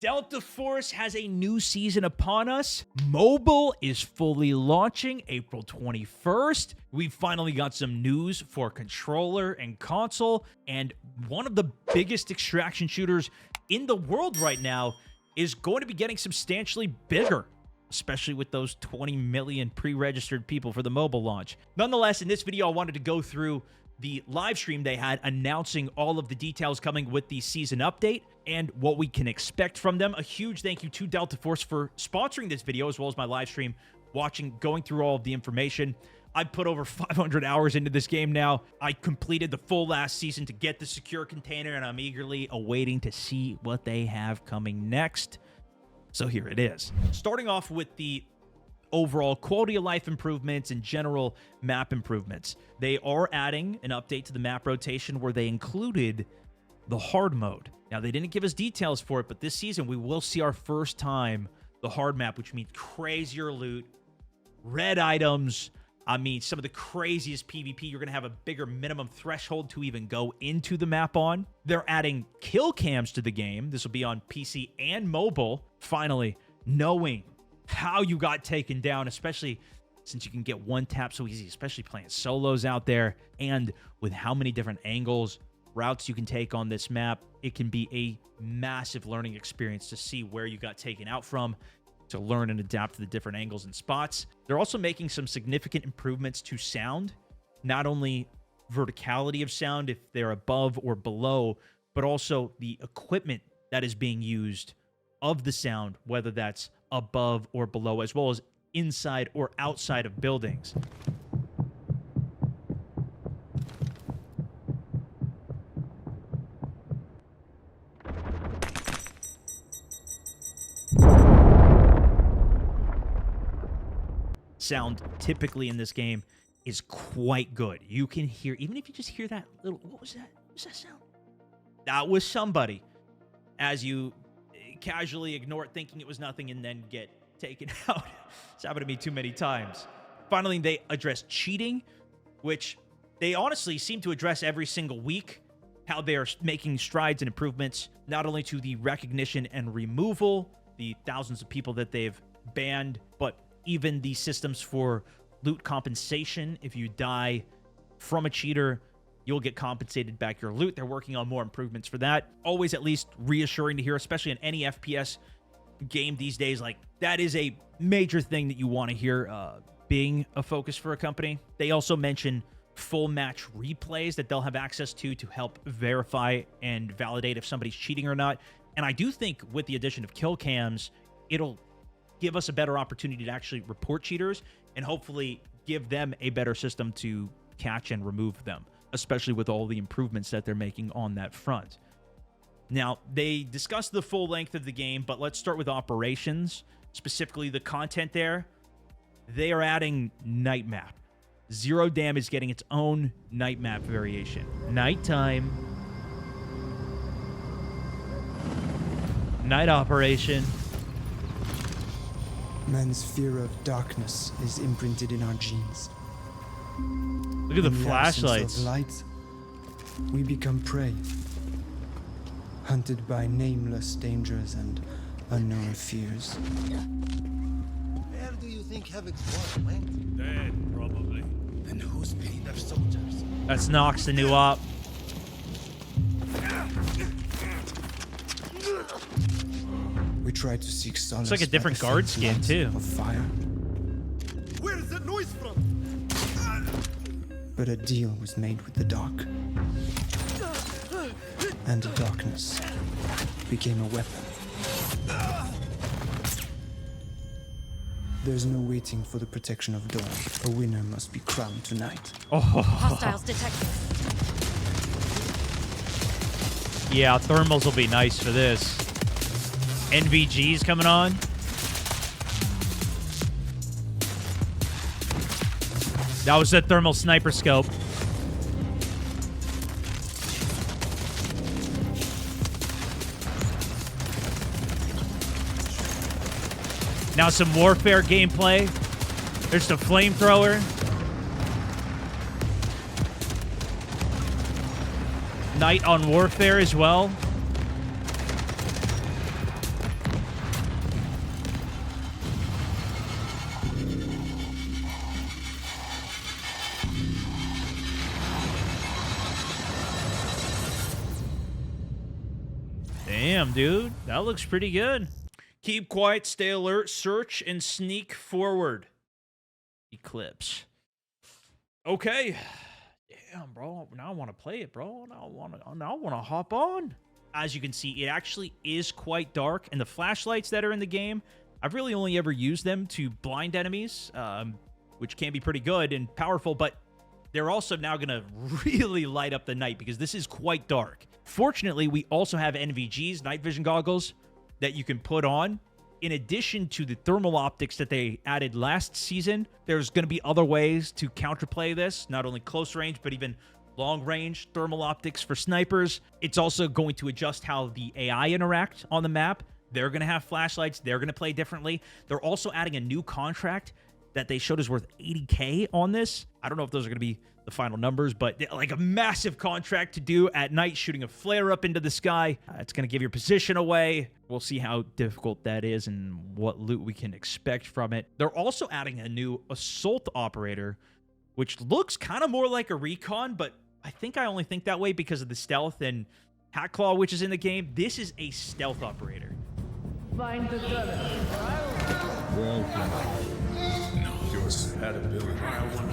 Delta Force has a new season upon us. Mobile is fully launching April 21st. We've finally got some news for controller and console, and one of the biggest extraction shooters in the world right now is going to be getting substantially bigger, especially with those 20 million pre-registered people for the mobile launch. Nonetheless, in this video, I wanted to go through the live stream they had announcing all of the details coming with the season update and what we can expect from them. A huge thank you to Delta Force for sponsoring this video, as well as my live stream, going through all of the information. I put over 500 hours into this game now. I completed the full last season to get the secure container, and I'm eagerly awaiting to see what they have coming next. So here it is. Starting off with the overall quality of life improvements and general map improvements. They are adding an update to the map rotation where they included the hard mode. Now, they didn't give us details for it, but this season we will see our first time the hard map, which means crazier loot, red items. I mean, some of the craziest PvP. You're going to have a bigger minimum threshold to even go into the map on. They're adding kill cams to the game. This will be on PC and mobile. Finally, knowing how you got taken down, especially since you can get one tap so easy, especially playing solos out there, and with how many different angles, routes you can take on this map, it can be a massive learning experience to see where you got taken out from, to learn and adapt to the different angles and spots. They're also making some significant improvements to sound, not only verticality of sound if they're above or below, but also the equipment that is being used of the sound, whether that's above or below, as well as inside or outside of buildings. Sound typically in this game is quite good. You can hear, even if you just hear that little, what was that? What was that sound? That was somebody, as you casually ignore it thinking it was nothing and then get taken out. It's happened to me too many times. Finally, they address cheating, which they honestly seem to address every single week, how they're making strides and improvements, not only to the recognition and removal, the thousands of people that they've banned, but even the systems for loot compensation. If you die from a cheater, you'll get compensated back your loot. They're working on more improvements for that. Always at least reassuring to hear, especially in any FPS game these days. Like, that is a major thing that you want to hear being a focus for a company. They also mention full match replays that they'll have access to help verify and validate if somebody's cheating or not. And I do think with the addition of kill cams, it'll give us a better opportunity to actually report cheaters and hopefully give them a better system to catch and remove them, especially with all the improvements that they're making on that front. Now, they discussed the full length of the game, but let's start with operations, specifically the content there. They are adding night map. Zero Damage getting its own night map variation. Nighttime. Night operation. Man's fear of darkness is imprinted in our genes. Look at the In the absence flashlights. of light, we become prey, hunted by nameless dangers and unknown fears. Where do you think Havoc's war went? Dead, probably. And who's paid their soldiers? That's Nox, the new op. We try to seek solace. It's like a different by the guard faint skin, light too. Of fire, Where is that noise from? but a deal was made with the dark, and the darkness became a weapon. There's no waiting for the protection of dawn. A winner must be crowned tonight. Hostiles detected. Yeah, thermals will be nice for this. NVG's coming on. That was the thermal sniper scope. Now some warfare gameplay. There's the flamethrower. Night on warfare as well. Damn, dude. That looks pretty good. Keep quiet, stay alert, search, and sneak forward. Eclipse. Okay. Damn, bro. Now I want to play it, bro. Now I want to hop on. As you can see, it actually is quite dark, and the flashlights that are in the game, I've really only ever used them to blind enemies, which can be pretty good and powerful, but they're also now going to really light up the night because this is quite dark. Fortunately, we also have NVGs, night vision goggles, that you can put on. In addition to the thermal optics that they added last season, there's going to be other ways to counterplay this, not only close range, but even long range thermal optics for snipers. It's also going to adjust how the AI interact on the map. They're going to have flashlights. They're going to play differently. They're also adding a new contract that they showed is worth 80K on this. I don't know if those are going to be the final numbers, but like a massive contract to do at night, shooting a flare up into the sky. It's going to give your position away. We'll see how difficult that is and what loot we can expect from it. They're also adding a new assault operator, which looks kind of more like a recon, but I think I only think that way because of the stealth and Hat Claw, which is in the game. This is a stealth operator. Find the Your sad ability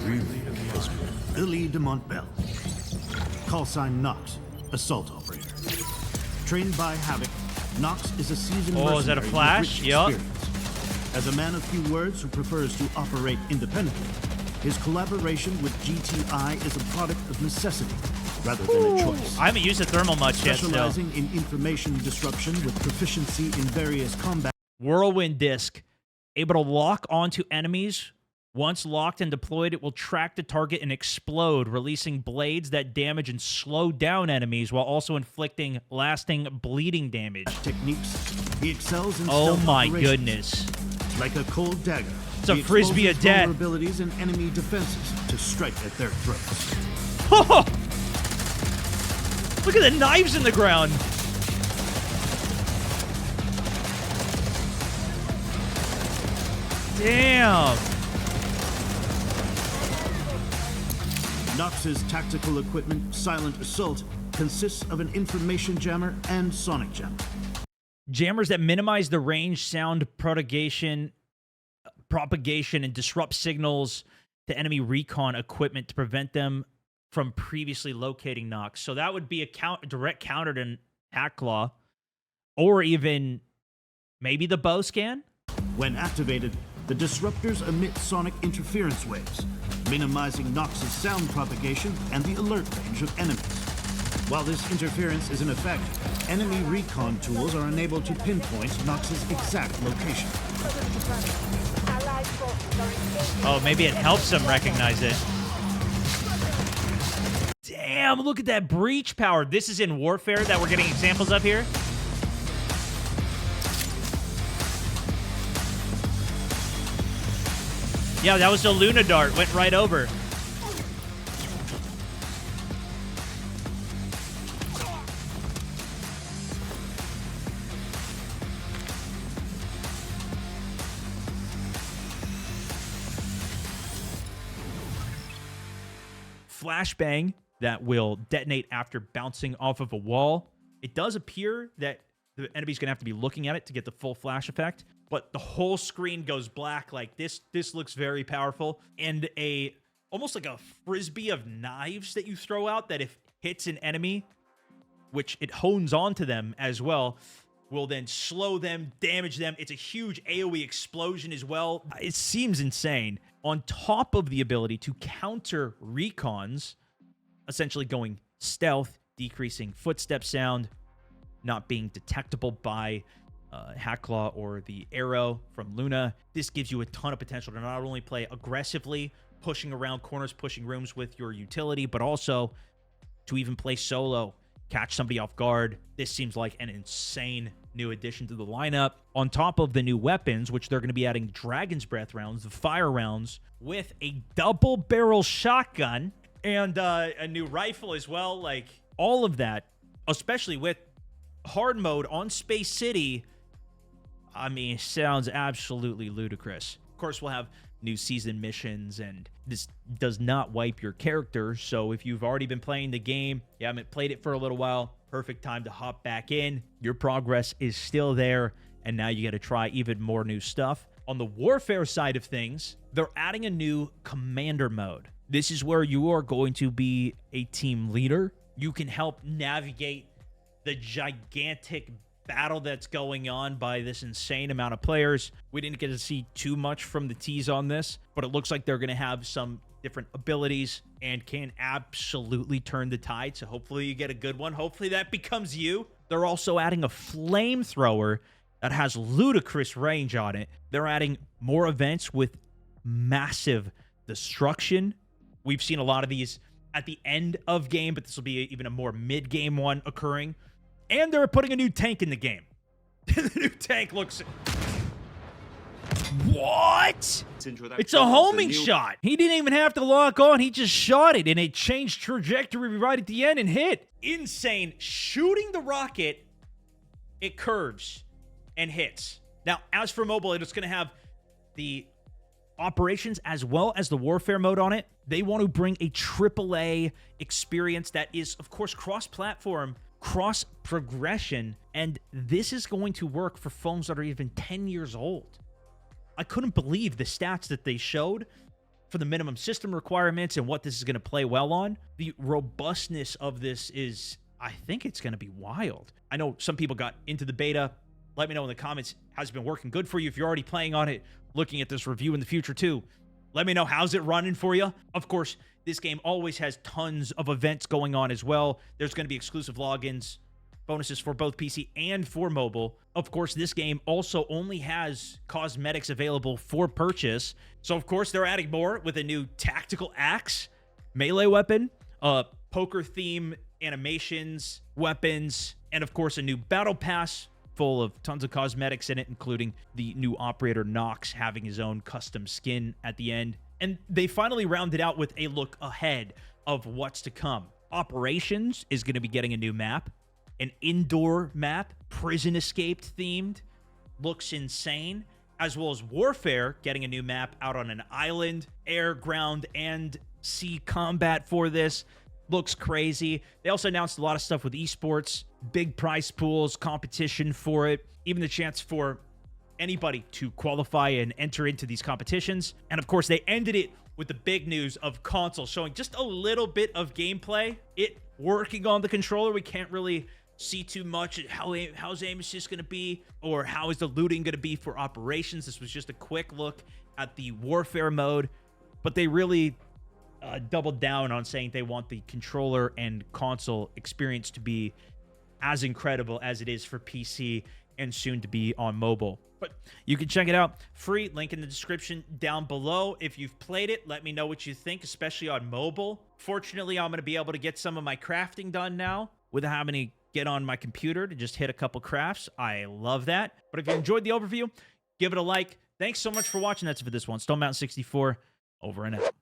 really impressed me. Billy de Montbel. Call sign Nox, assault operator. Trained by Havoc, Nox is a seasoned Oh, is that a mercenary with flash? rich Yup. experience. As a man of few words who prefers to operate independently, his collaboration with GTI is a product of necessity rather than a choice. I haven't used the thermal much yet, still. Specializing in information disruption with proficiency in various combat. Whirlwind disc. Able to lock onto enemies. Once locked and deployed, it will track the target and explode, releasing blades that damage and slow down enemies while also inflicting lasting bleeding damage. Techniques. He excels in Oh stealth my operations. goodness. Like a cold dagger. It's a he frisbee exposes of death. vulnerabilities in enemy defenses to strike at their throats. Oh! Look at the knives in the ground. Damn. Nox's tactical equipment, Silent Assault, consists of an information jammer and sonic jammer. Jammers that minimize the range, sound propagation, and disrupt signals to enemy recon equipment to prevent them from previously locating Nox. So that would be a direct counter to Hat Claw, or even maybe the bow scan. When activated, the disruptors emit sonic interference waves, minimizing Nox's sound propagation and the alert range of enemies. While this interference is in effect, enemy recon tools are unable to pinpoint Nox's exact location. Oh, maybe it helps them recognize it. Damn, look at that breach power. This is in Warfare that we're getting examples of here. Yeah, that was the Luna Dart. Went right over. Flashbang that will detonate after bouncing off of a wall. It does appear that the enemy's going to have to be looking at it to get the full flash effect, but the whole screen goes black. Like this looks very powerful. And almost like a frisbee of knives that you throw out that if hits an enemy, which it hones onto them as well, will then slow them, damage them. It's a huge AoE explosion as well. It seems insane. On top of the ability to counter recons, essentially going stealth, decreasing footstep sound, not being detectable by Hat Claw or the arrow from Luna. This gives you a ton of potential to not only play aggressively, pushing around corners, pushing rooms with your utility, but also to even play solo, catch somebody off guard. This seems like an insane new addition to the lineup. On top of the new weapons, which they're going to be adding Dragon's Breath rounds, the fire rounds, with a double barrel shotgun and a new rifle as well. Like all of that, especially with hard mode on Space City, I mean, sounds absolutely ludicrous. Of course, we'll have new season missions, and this does not wipe your character. So if you've already been playing the game, you haven't played it for a little while, perfect time to hop back in. Your progress is still there, and now you got to try even more new stuff. On the warfare side of things, they're adding a new commander mode. This is where you are going to be a team leader. You can help navigate the gigantic battle that's going on by this insane amount of players. We didn't get to see too much from the tease on this, but it looks like they're going to have some different abilities and can absolutely turn the tide. So hopefully you get a good one. Hopefully that becomes you. They're also adding a flamethrower that has ludicrous range on it. They're adding more events with massive destruction. We've seen a lot of these at the end of game, but this will be even a more mid-game one occurring. And they're putting a new tank in the game. The new tank looks... What? It's a homing shot. He didn't even have to lock on. He just shot it, and it changed trajectory right at the end and hit. Insane. Shooting the rocket, it curves and hits. Now, as for mobile, it's going to have the operations as well as the warfare mode on it. They want to bring a AAA experience that is, of course, cross-platform, cross-progression, and this is going to work for phones that are even 10 years old. I couldn't believe the stats that they showed for the minimum system requirements and what this is going to play well on. The robustness of this is, I think it's going to be wild. I know some people got into the beta. Let me know in the comments, has it been working good for you? If you're already playing on it, looking at this review in the future too, let me know, how's it running for you? Of course, this game always has tons of events going on as well. There's going to be exclusive logins, bonuses for both PC and for mobile. Of course, this game also only has cosmetics available for purchase. So, of course, they're adding more with a new tactical axe, melee weapon, poker theme animations, weapons, and, of course, a new battle pass full of tons of cosmetics in it, including the new operator Nox having his own custom skin at the end. And they finally rounded out with a look ahead of what's to come. Operations is going to be getting a new map, an indoor map, prison escaped themed, looks insane, as well as warfare getting a new map out on an island, air, ground, and sea combat for this. Looks crazy. They also announced a lot of stuff with esports, big prize pools, competition for it, even the chance for anybody to qualify and enter into these competitions. And of course, they ended it with the big news of console, showing just a little bit of gameplay. It working on the controller. We can't really see too much. How's aim assist going to be, or how is the looting going to be for operations? This was just a quick look at the warfare mode, but they really doubled down on saying they want the controller and console experience to be as incredible as it is for PC and soon to be on mobile. But you can check it out free, link in the description down below. If you've played it, let me know what you think, especially on mobile. Fortunately, I'm going to be able to get some of my crafting done now without having to get on my computer to just hit a couple crafts. I love that. But if you enjoyed the overview, give it a like. Thanks so much for watching. That's it for this one. Stone Mountain 64, over and out.